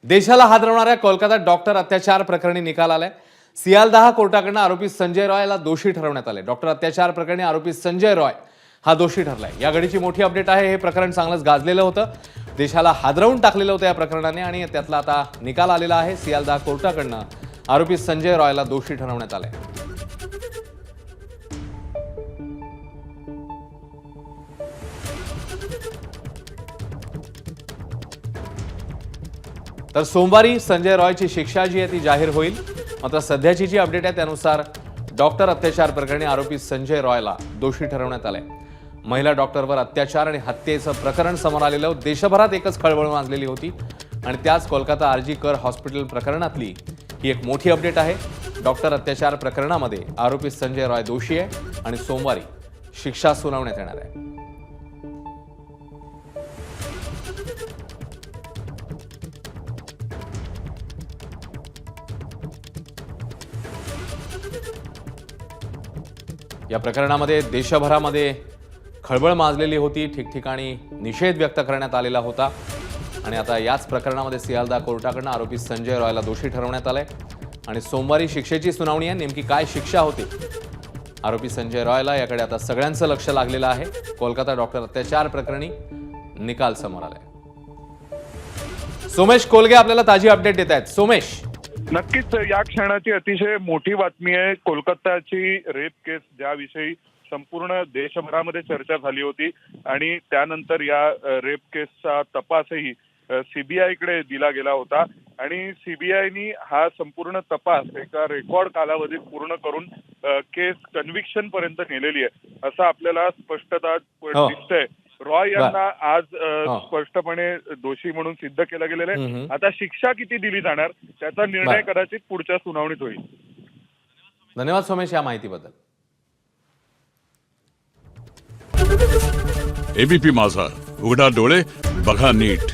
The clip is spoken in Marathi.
देशाला हादरवणाऱ्या कोलकाता डॉक्टर अत्याचार प्रकरणी निकाल आलाय। सियालदाह कोर्टाकडून आरोपी संजय रॉयला दोषी ठरवण्यात आले। डॉक्टर अत्याचार प्रकरणी आरोपी संजय रॉय हा दोषी ठरलाय। या घडीची मोठी अपडेट आहे। हे प्रकरण चांगलंच गाजलेलं होतं, देशाला हादरवून टाकलेलं होतं या प्रकरणाने आणि त्यातला आता निकाल आलेला आहे। सियालदाह कोर्टाकडून आरोपी संजय रॉयला दोषी ठरवण्यात आले। तर सोमवारी संजय रॉयची शिक्षा जी आहे ती जाहीर होईल। मात्र सध्याची जी अपडेट आहे त्यानुसार डॉक्टर अत्याचार प्रकरणी आरोपी संजय रॉयला दोषी ठरवण्यात आले। महिला डॉक्टरवर अत्याचार आणि हत्येचं प्रकरण समोर आलेलं देशभरात एकच खळबळ माजलेली होती आणि त्याच कोलकाता आरजी कर हॉस्पिटल प्रकरणातली ही एक मोठी अपडेट आहे। डॉक्टर अत्याचार प्रकरणामध्ये आरोपी संजय रॉय दोषी आहे आणि सोमवारी शिक्षा सुनावण्यात येणार आहे। या प्रकरणामध्ये देशभरामध्ये खळबळ माजलेली होती, ठिकठिकाणी निषेध व्यक्त करण्यात आलेला होता आणि आता याच प्रकरणामध्ये सियालदाह कोर्टाकडून आरोपी संजय रॉयला दोषी ठरवण्यात आले आणि सोमवारी शिक्षेची सुनावणी आहे। नेमकी काय शिक्षा होती आरोपी संजय रॉयला याकडे आता सगळ्यांचं लक्ष लागलेलं आहे। कोलकाता डॉक्टर अत्याचार प्रकरणी निकाल समोर आलाय। सोमेश कोलगे आपल्याला ताजी अपडेट देत आहेत। सोमेश, नक्कीच या क्षणाची अतिशय मोठी बातमी आहे। कोलकाताची रेप केस ज्याविषयी संपूर्ण देशभरामध्ये चर्चा झाली होती आणि त्यानंतर या रेप केसचा तपासही सीबीआयकडे दिला गेला होता आणि सीबीआयनी हा संपूर्ण तपास एका रेकॉर्ड कालावधीत पूर्ण करून केस कन्व्हिक्शन पर्यंत नेलेली आहे असं आपल्याला स्पष्टता दिसतंय। रॉय यांना आज स्पष्टपणे दोषी म्हणून सिद्ध केलं गेलेलं आहे। आता शिक्षा किती दिली जाणार त्याचा निर्णय कदाचित पुढच्या सुनावणीत होईल। धन्यवाद सोमेश या माहितीबद्दल। एबीपी माझा, उघडा डोळे बघा नीट।